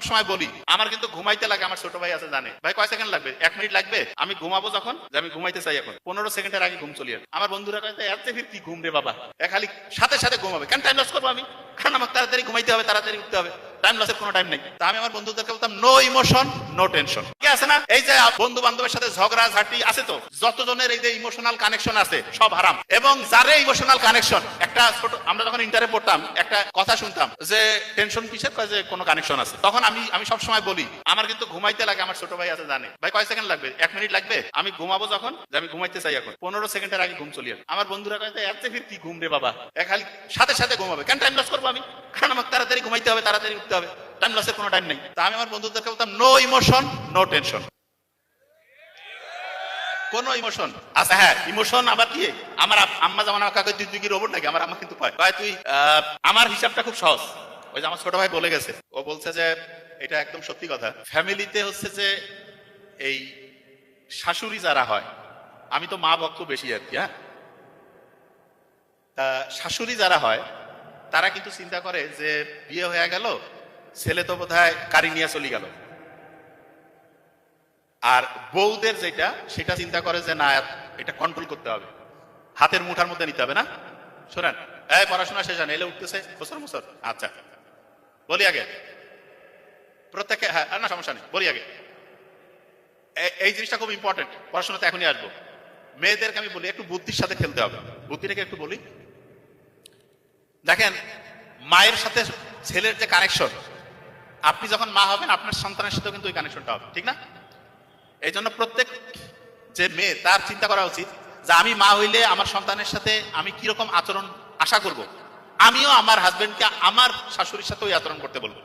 সবসময় বলি আমার কিন্তু ঘুমাইতে লাগে। আমার ছোট ভাই আছে জানে, ভাই কয় সেকেন্ড লাগবে, 1 মিনিট লাগবে, আমি ঘুমাবো যখন যে আমি ঘুমাইতে চাই এখন 15 সেকেন্ডের আগে ঘুম চলে আসে। আমার বন্ধুরা কয় এত ফির কি ঘুম রে বাবা, খালি সাথে সাথে ঘুমাবে কেন, টাইম লস করবো আমি, কারণ আমার তাড়াতাড়ি ঘুমাইতে হবে, তাড়াতাড়ি উঠতে হবে, টাইম লসের কোনো টাইম নেই। তা আমি আমার বন্ধুদেরকে বলতাম নো ইমোশন নো টেনশন। কি আছে না, এই যে বন্ধু বান্ধবের সাথে ঝগড়া ঝাঁটি আছে তো, যতজনের এই যে ইমোশনাল কানেকশন আছে সব হারাম। এবং যারে ইমোশনাল কানেকশন, একটা ছোট আমরা যখন ইন্টারে পড়তাম একটা কথা শুনতাম যে টেনশন কিসের, কয় যে কোনো কানেকশন আছে। তখন আমি সবসময় বলি আমার কিন্তু ঘুমাইতে লাগে। আমার ছোট ভাই আছে জানে, ভাই কয় সেকেন্ড লাগবে, 1 মিনিট লাগবে, আমি ঘুমাবো যখন যে আমি ঘুমাইতে চাই এখন 15 সেকেন্ডের আগে ঘুম চলে আসে। আমার বন্ধুরা কয় এত ফির কি ঘুম রে বাবা, খালি সাথে সাথে ঘুমাবে কেন, টাইম লস করবো আমি, কারণ আমার তাড়াতাড়ি ঘুমাইতে হবে, তাড়াতাড়ি উঠতে হবে, টাইম লসের কোনো টাইম নেই। তা আমি আমার বন্ধুদেরকে বলতাম নো ইমোশন নো টেনশন। কোন ইমোশন আছে, হ্যাঁ ইমোশন আবার কি, আমার আম্মা যেমন আমাকে কাকে তুই কি রোবট নাকি, আমার আম্মা কিন্তু কয় তুই আমার হিসাবটা খুব সহজ। ওই যে আমার ছোট ভাই বলে গেছে, ও বলছে যে এটা একদম সত্যি কথা, ফ্যামিলিতে হচ্ছে যে এই শাশুড়ি যারা হয়, আমি তো মা ভক্ত বেশি আর কি, হ্যাঁ, তা শাশুড়ি যারা হয় তারা কিন্তু চিন্তা করে যে বিয়ে হয়ে গেল, ছেলে তো বোধহয় গাড়ি নিয়ে চলে গেল। আর বউদের যেটা সেটা চিন্তা করে যে না এটা কন্ট্রোল করতে হবে, হাতের মুঠার মধ্যে নিতে হবে না। শোনেন, এই পড়াশোনা শেষ হয়, এলে উঠতেছে বছর বছর, আচ্ছা বলি আগে প্রত্যেকে, হ্যাঁ না সমস্যা নেই, বলি আগে এই জিনিসটা খুব ইম্পর্টেন্ট, পড়াশোনাতে এখনই আসবো। মেয়েদেরকে আমি বলি একটু বুদ্ধির সাথে খেলতে হবে, বুদ্ধিটাকে একটু বলি। দেখেন, মায়ের সাথে ছেলের যে কানেকশন, আপনি যখন মা হবেন আপনার সন্তানের সাথেও কিন্তু ওই কানেকশনটা হবে, ঠিক না? এই জন্য প্রত্যেক যে মেয়ে তার চিন্তা করা উচিত যে আমি মা হইলে আমার সন্তানের সাথে আমি কিরকম আচরণ আশা করব, আমিও আমার হাজবেন্ডকে আমার শাশুড়ির সাথে ওই আচরণ করতে বলবো।